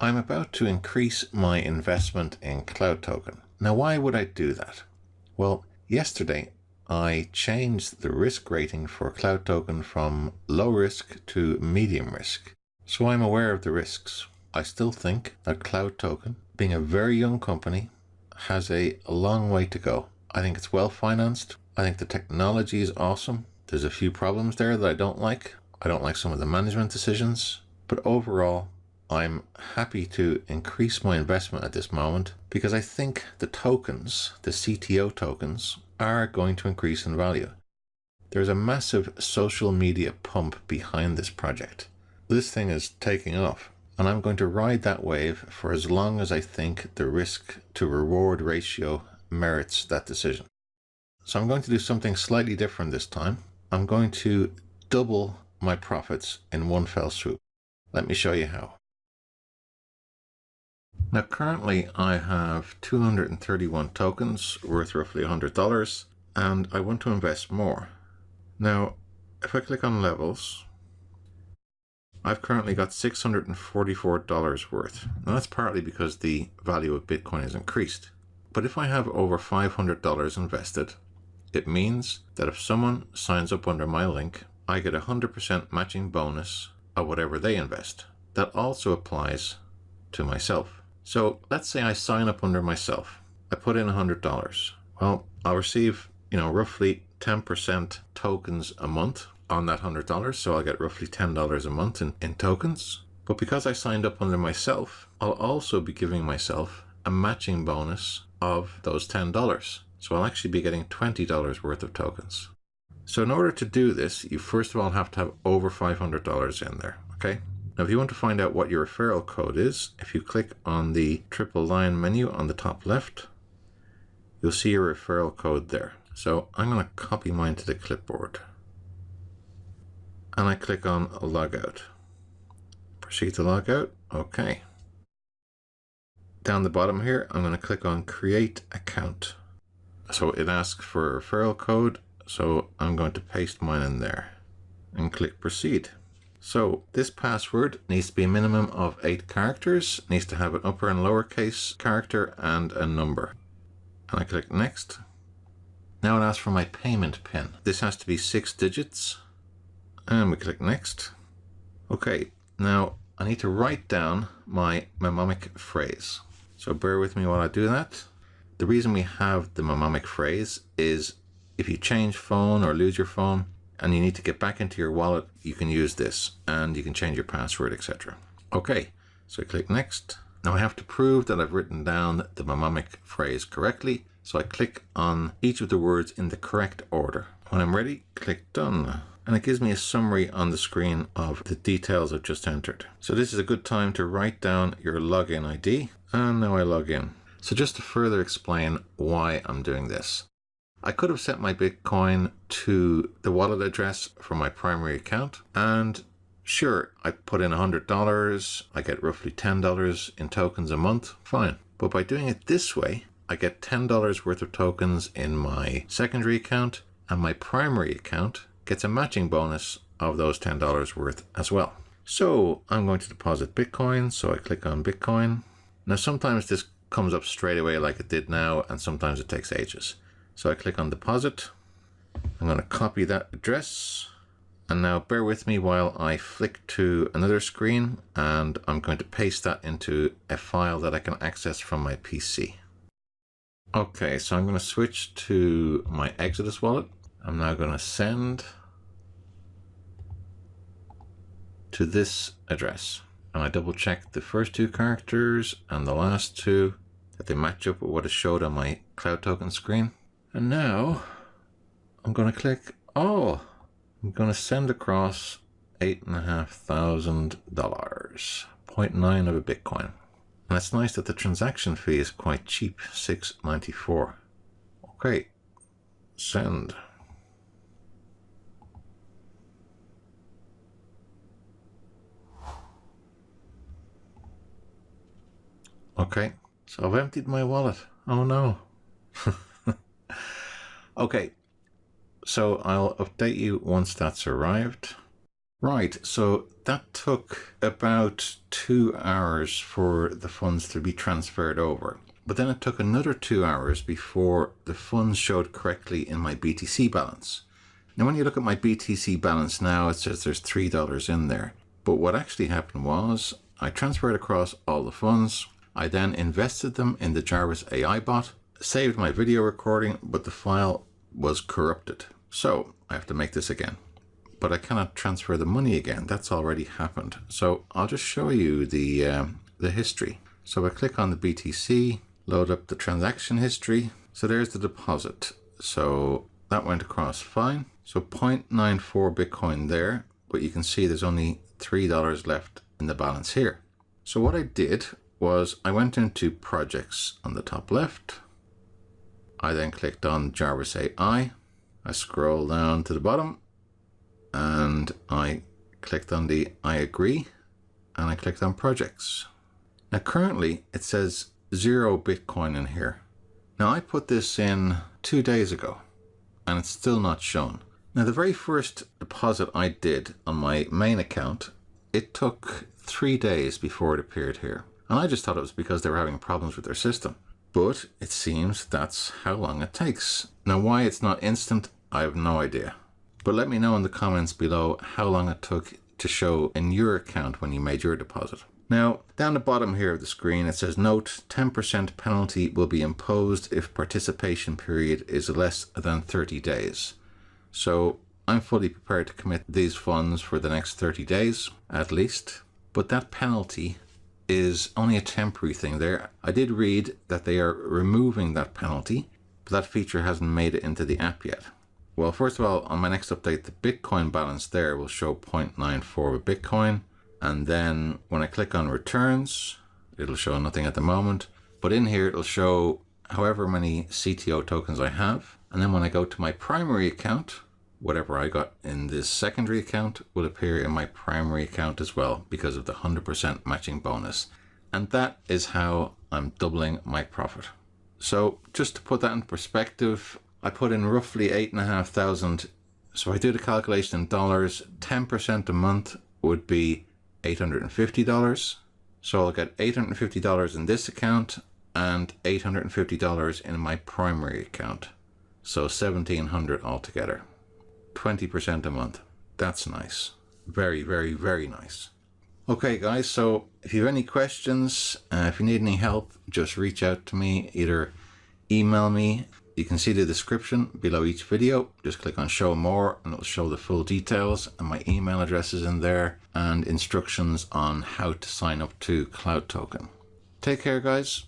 I'm about to increase my investment in CloudToken. Now, why would I do that? Well, yesterday I changed the risk rating for CloudToken from low risk to medium risk. So I'm aware of the risks. I still think that CloudToken, being a very young company, has a long way to go. I think it's well financed. I think the technology is awesome. There's a few problems there that I don't like. I don't like some of the management decisions, but overall, I'm happy to increase my investment at this moment because I think the tokens, the CTO tokens, are going to increase in value. There's a massive social media pump behind this project. This thing is taking off, and I'm going to ride that wave for as long as I think the risk to reward ratio merits that decision. So I'm going to do something slightly different this time. I'm going to double my profits in one fell swoop. Let me show you how. Now currently I have 231 tokens worth roughly $100, and I want to invest more. Now if I click on levels, I've currently got $644 worth. Now that's partly because the value of Bitcoin has increased. But if I have over $500 invested, it means that if someone signs up under my link, I get 100% matching bonus of whatever they invest. That also applies to myself. So let's say I sign up under myself. I put in $100. Well, I'll receive, roughly 10% tokens a month on that $100. So I'll get roughly $10 a month in tokens. But because I signed up under myself, I'll also be giving myself a matching bonus of those $10. So I'll actually be getting $20 worth of tokens. So in order to do this, you first of all have to have over $500 in there, okay? Now, if you want to find out what your referral code is, if you click on the triple line menu on the top left, you'll see your referral code there. So I'm going to copy mine to the clipboard. And I click on Logout. Proceed to log out. Okay. Down the bottom here, I'm going to click on Create Account. So it asks for a referral code. So I'm going to paste mine in there and click Proceed. So this password needs to be a minimum of 8 characters, needs to have an upper and lowercase character and a number. And I click Next. Now it asks for my payment PIN. This has to be 6 digits. And we click Next. Okay, now I need to write down my mnemonic phrase. So bear with me while I do that. The reason we have the mnemonic phrase is if you change phone or lose your phone and you need to get back into your wallet, you can use this and you can change your password, etc. Okay, so I click Next. Now I have to prove that I've written down the mnemonic phrase correctly. So I click on each of the words in the correct order. When I'm ready, click Done. And it gives me a summary on the screen of the details I've just entered. So this is a good time to write down your login ID. And now I log in. So just to further explain why I'm doing this. I could have set my Bitcoin to the wallet address for my primary account. And sure, I put in $100. I get roughly $10 in tokens a month. Fine. But by doing it this way, I get $10 worth of tokens in my secondary account, and my primary account gets a matching bonus of those $10 worth as well. So I'm going to deposit Bitcoin. So I click on Bitcoin. Now sometimes this comes up straight away like it did now, and sometimes it takes ages. So I click on deposit. I'm going to copy that address. And now bear with me while I flick to another screen, and I'm going to paste that into a file that I can access from my PC. Okay, so I'm going to switch to my Exodus wallet. I'm now going to send to this address. And I double check the first 2 characters and the last 2 that they match up with what is showed on my CloudToken screen. And now I'm going to click, I'm going to send across $8,500, 0.9 of a Bitcoin. And it's nice that the transaction fee is quite cheap, $6.94. Okay, send. Okay, so I've emptied my wallet. Oh no. Okay, so I'll update you once that's arrived. Right, so that took about 2 hours for the funds to be transferred over. But then it took another 2 hours before the funds showed correctly in my BTC balance. Now, when you look at my BTC balance now, it says there's $3 in there. But what actually happened was I transferred across all the funds. I then invested them in the Jarvis AI bot, saved my video recording, but the file was corrupted. So I have to make this again. But I cannot transfer the money again. That's already happened. So I'll just show you the history. So I click on the BTC, load up the transaction history. So there's the deposit. So that went across fine. So 0.94 Bitcoin there, but you can see there's only $3 left in the balance here. So what I did was I went into projects on the top left. I then clicked on Jarvis AI. I scroll down to the bottom and I clicked on the I agree and I clicked on projects. Now currently it says 0 Bitcoin in here. Now I put this in 2 days ago and it's still not shown. Now the very first deposit I did on my main account, it took 3 days before it appeared here. And I just thought it was because they were having problems with their system. But it seems that's how long it takes. Now why it's not instant, I have no idea. But let me know in the comments below how long it took to show in your account when you made your deposit. Now, down the bottom here of the screen, it says, note, 10% penalty will be imposed if participation period is less than 30 days. So I'm fully prepared to commit these funds for the next 30 days, at least. But that penalty is only a temporary thing there. I did read that they are removing that penalty, but that feature hasn't made it into the app yet. Well, first of all, on my next update, the Bitcoin balance there will show 0.94 of Bitcoin. And then when I click on returns, it'll show nothing at the moment. But in here, it'll show however many CTO tokens I have. And then when I go to my primary account, whatever I got in this secondary account will appear in my primary account as well because of the 100% matching bonus. And that is how I'm doubling my profit. So just to put that in perspective, I put in roughly 8,500. So if I do the calculation in dollars, 10% a month would be $850. So I'll get $850 in this account and $850 in my primary account. So $1,700 altogether. 20% a month. That's nice. Very, very, very nice. Okay guys, so if you have any questions, if you need any help, just reach out to me. Either email me. You can see the description below each video. Just click on show more and it'll show the full details, and my email address is in there and instructions on how to sign up to CloudToken. Take care guys.